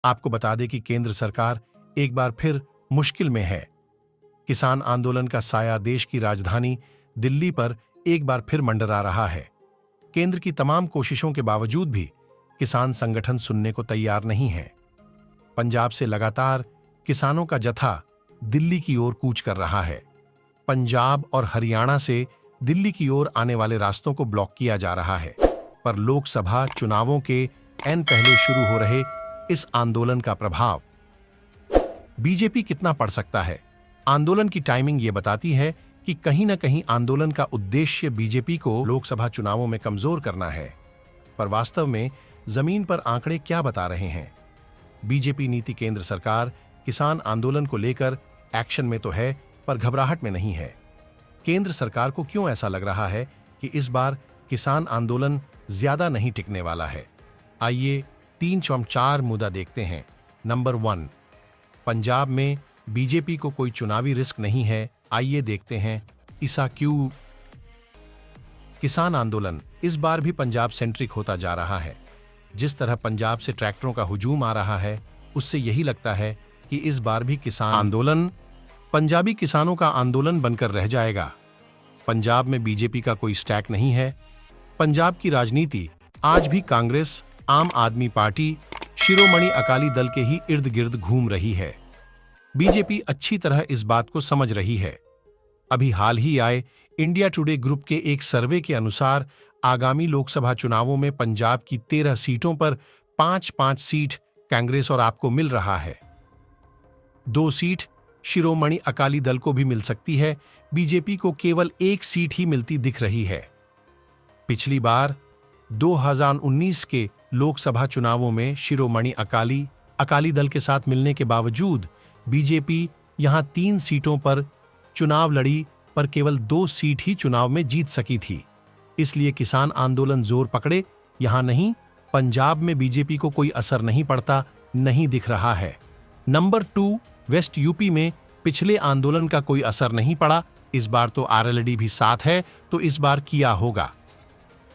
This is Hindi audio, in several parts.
आपको बता दें कि केंद्र सरकार एक बार फिर मुश्किल में है। किसान आंदोलन का साया देश की राजधानी दिल्ली पर एक बार फिर मंडरा रहा है। केंद्र की तमाम कोशिशों के बावजूद भी किसान संगठन सुनने को तैयार नहीं है। पंजाब से लगातार किसानों का जत्था दिल्ली की ओर कूच कर रहा है। पंजाब और हरियाणा से दिल्ली की ओर आने वाले रास्तों को ब्लॉक किया जा रहा है। पर लोकसभा चुनावों के एन पहले शुरू हो रहे इस आंदोलन का प्रभाव बीजेपी कितना पड़ सकता है? आंदोलन की टाइमिंग ये बताती है कि कहीं न कहीं आंदोलन का उद्देश्य बीजेपी को लोकसभा चुनावों में कमजोर करना है। पर वास्तव में जमीन पर आंकड़े क्या बता रहे हैं? बीजेपी नीति केंद्र सरकार किसान आंदोलन को लेकर एक्शन में तो है, पर घबराहट में नहीं है। केंद्र सरकार को क्यों ऐसा लग रहा है कि इस बार किसान आंदोलन ज्यादा नहीं टिकने वाला है? आइए 3-4 मुद्दा देखते हैं। नंबर 1, पंजाब में बीजेपी को कोई चुनावी रिस्क नहीं है। आइए देखते हैं ऐसा क्यों। किसान आंदोलन इस बार भी पंजाब सेंट्रिक होता जा रहा है। जिस तरह पंजाब से ट्रैक्टरों का हुजूम आ रहा है, उससे यही लगता है कि इस बार भी किसान आंदोलन पंजाबी किसानों का आंदोलन बनकर रह जाएगा। पंजाब में बीजेपी का कोई स्टैक नहीं है। पंजाब की राजनीति आज भी कांग्रेस, आम आदमी पार्टी, शिरोमणि अकाली दल के ही इर्द गिर्द घूम रही है। बीजेपी अच्छी तरह इस बात को समझ रही है। अभी हाल ही आए इंडिया टुडे ग्रुप के एक सर्वे के अनुसार आगामी लोकसभा चुनावों में पंजाब की 13 सीटों पर 5-5 सीट कांग्रेस और आपको मिल रहा है। 2 सीट शिरोमणि अकाली दल को भी मिल सकती है। बीजेपी को केवल 1 सीट ही मिलती दिख रही है। पिछली बार 2019 के लोकसभा चुनावों में शिरोमणि अकाली दल के साथ मिलने के बावजूद बीजेपी यहां 3 सीटों पर चुनाव लड़ी, पर केवल 2 सीट ही चुनाव में जीत सकी थी। इसलिए किसान आंदोलन जोर पकड़े यहां नहीं, पंजाब में बीजेपी को कोई असर नहीं पड़ता नहीं दिख रहा है। नंबर 2, वेस्ट यूपी में पिछले आंदोलन का कोई असर नहीं पड़ा। इस बार तो आरएलडी भी साथ है, तो इस बार किया होगा।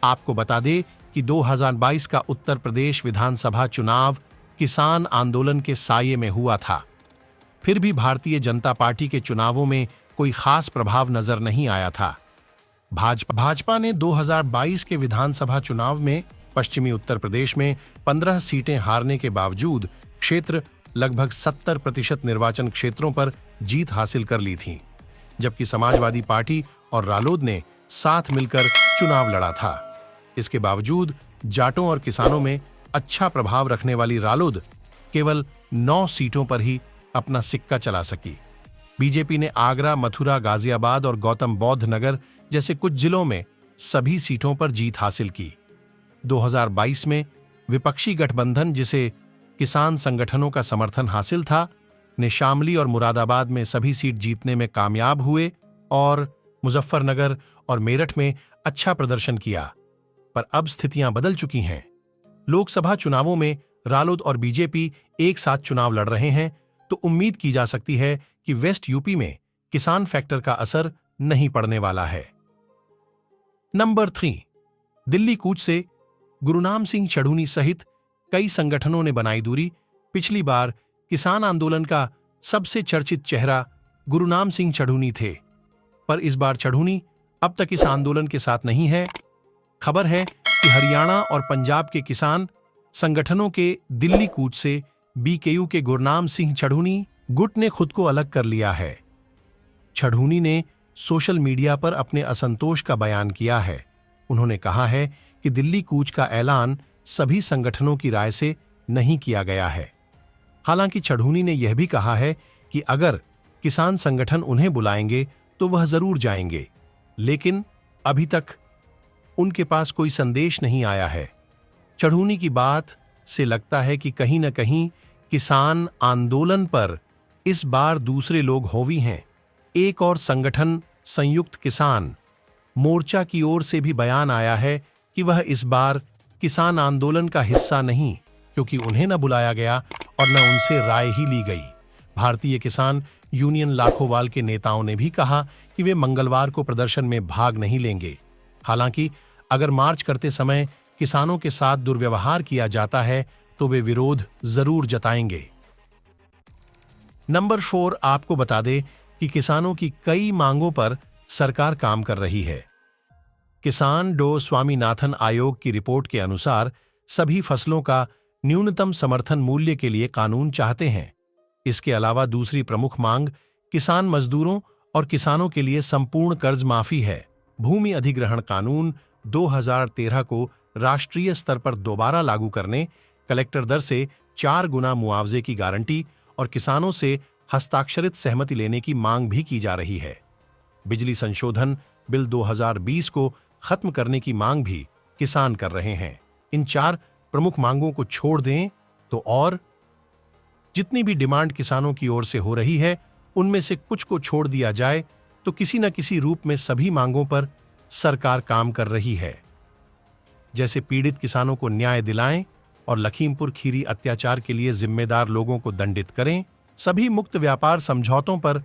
आपको बता दें कि 2022 का उत्तर प्रदेश विधानसभा चुनाव किसान आंदोलन के साये में हुआ था। फिर भी भारतीय जनता पार्टी के चुनावों में कोई खास प्रभाव नजर नहीं आया था। भाजपा ने 2022 के विधानसभा चुनाव में पश्चिमी उत्तर प्रदेश में 15 सीटें हारने के बावजूद क्षेत्र लगभग 70% निर्वाचन क्षेत्रों पर जीत हासिल कर ली थी, जबकि समाजवादी पार्टी और रालोद ने साथ मिलकर चुनाव लड़ा था। इसके बावजूद जाटों और किसानों में अच्छा प्रभाव रखने वाली रालोद केवल 9 सीटों पर ही अपना सिक्का चला सकी। बीजेपी ने आगरा, मथुरा, गाजियाबाद और गौतम बौद्ध नगर जैसे कुछ जिलों में सभी सीटों पर जीत हासिल की। 2022 में विपक्षी गठबंधन, जिसे किसान संगठनों का समर्थन हासिल था, ने शामली और मुरादाबाद में सभी सीट जीतने में कामयाब हुए और मुजफ्फरनगर और मेरठ में अच्छा प्रदर्शन किया। पर अब स्थितियां बदल चुकी हैं। लोकसभा चुनावों में रालोद और बीजेपी एक साथ चुनाव लड़ रहे हैं, तो उम्मीद की जा सकती है कि वेस्ट यूपी में किसान फैक्टर का असर नहीं पड़ने वाला है। नंबर 3, दिल्ली कूच से गुरुनाम सिंह चढ़ूनी सहित कई संगठनों ने बनाई दूरी। पिछली बार किसान आंदोलन का सबसे चर्चित चेहरा गुरुनाम सिंह चढ़ूनी थे, पर इस बार चढ़ूनी अब तक इस आंदोलन के साथ नहीं है। खबर है कि हरियाणा और पंजाब के किसान संगठनों के दिल्ली कूच से बीकेयू के गुरनाम सिंह चढ़ूनी गुट ने खुद को अलग कर लिया है। चढ़ूनी ने सोशल मीडिया पर अपने असंतोष का बयान किया है। उन्होंने कहा है कि दिल्ली कूच का ऐलान सभी संगठनों की राय से नहीं किया गया है। हालांकि चढ़ूनी ने यह भी कहा है कि अगर किसान संगठन उन्हें बुलाएंगे तो वह जरूर जाएंगे, लेकिन अभी तक उनके पास कोई संदेश नहीं आया है। चढ़ूनी की बात से लगता है कि कहीं न कहीं किसान आंदोलन पर इस बार दूसरे लोग होवी हैं। एक और संगठन संयुक्त किसान मोर्चा की ओर से भी बयान आया है कि वह इस बार किसान आंदोलन का हिस्सा नहीं, क्योंकि उन्हें न बुलाया गया और न उनसे राय ही ली गई। भारतीय किसान यूनियन लाखोवाल के नेताओं ने भी कहा कि वे मंगलवार को प्रदर्शन में भाग नहीं लेंगे। हालांकि अगर मार्च करते समय किसानों के साथ दुर्व्यवहार किया जाता है तो वे विरोध जरूर जताएंगे। नंबर 4, आपको बता दे कि किसानों की कई मांगों पर सरकार काम कर रही है। किसान डो स्वामीनाथन आयोग की रिपोर्ट के अनुसार सभी फसलों का न्यूनतम समर्थन मूल्य के लिए कानून चाहते हैं। इसके अलावा दूसरी प्रमुख मांग किसान मजदूरों और किसानों के लिए संपूर्ण कर्ज माफी है। भूमि अधिग्रहण कानून 2013 को राष्ट्रीय स्तर पर दोबारा लागू करने, कलेक्टर दर से 4 गुना मुआवजे की गारंटी और किसानों से हस्ताक्षरित सहमति लेने की मांग भी की जा रही है। बिजली संशोधन बिल 2020 को खत्म करने की मांग भी किसान कर रहे हैं। इन 4 प्रमुख मांगों को छोड़ दें तो और जितनी भी डिमांड किसानों की ओर से हो रही है, उनमें से कुछ को छोड़ दिया जाए तो किसी न किसी रूप में सभी मांगों पर सरकार काम कर रही है। जैसे पीड़ित किसानों को न्याय दिलाएं और लखीमपुर खीरी अत्याचार के लिए जिम्मेदार लोगों को दंडित करें, सभी मुक्त व्यापार समझौतों पर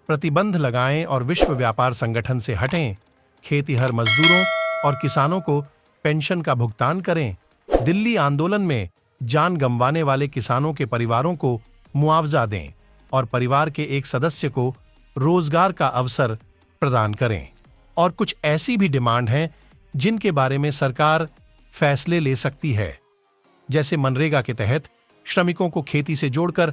प्रतिबंध लगाएं और विश्व व्यापार संगठन से हटें, खेतीहर मजदूरों और किसानों को पेंशन का भुगतान करें, दिल्ली आंदोलन में जान गंवाने वाले किसानों के परिवारों को मुआवजा दें और परिवार के एक सदस्य को रोजगार का अवसर प्रदान करें। और कुछ ऐसी भी डिमांड हैं जिनके बारे में सरकार फैसले ले सकती है, जैसे मनरेगा के तहत श्रमिकों को खेती से जोड़कर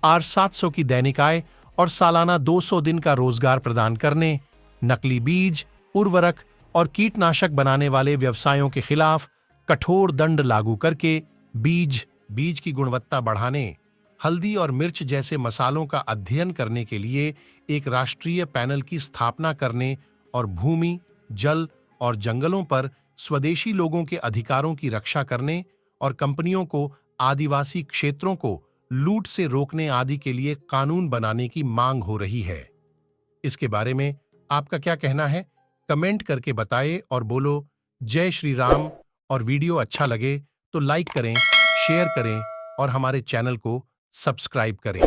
800 की दैनिक आय और सालाना 200 दिन का रोजगार प्रदान करने, नकली बीज, उर्वरक और कीटनाशक बनाने वाले व्यवसायों के खिलाफ कठोर दंड लागू करके बीज की गुणवत्ता बढ़ाने, हल्दी और मिर्च जैसे मसालों का अध्ययन करने के लिए एक राष्ट्रीय पैनल की स्थापना करने और भूमि, जल और जंगलों पर स्वदेशी लोगों के अधिकारों की रक्षा करने और कंपनियों को आदिवासी क्षेत्रों को लूट से रोकने आदि के लिए कानून बनाने की मांग हो रही है। इसके बारे में आपका क्या कहना है? कमेंट करके बताएं और बोलो जय श्री राम। और वीडियो अच्छा लगे तो लाइक करें, शेयर करें और हमारे चैनल को सब्सक्राइब करें।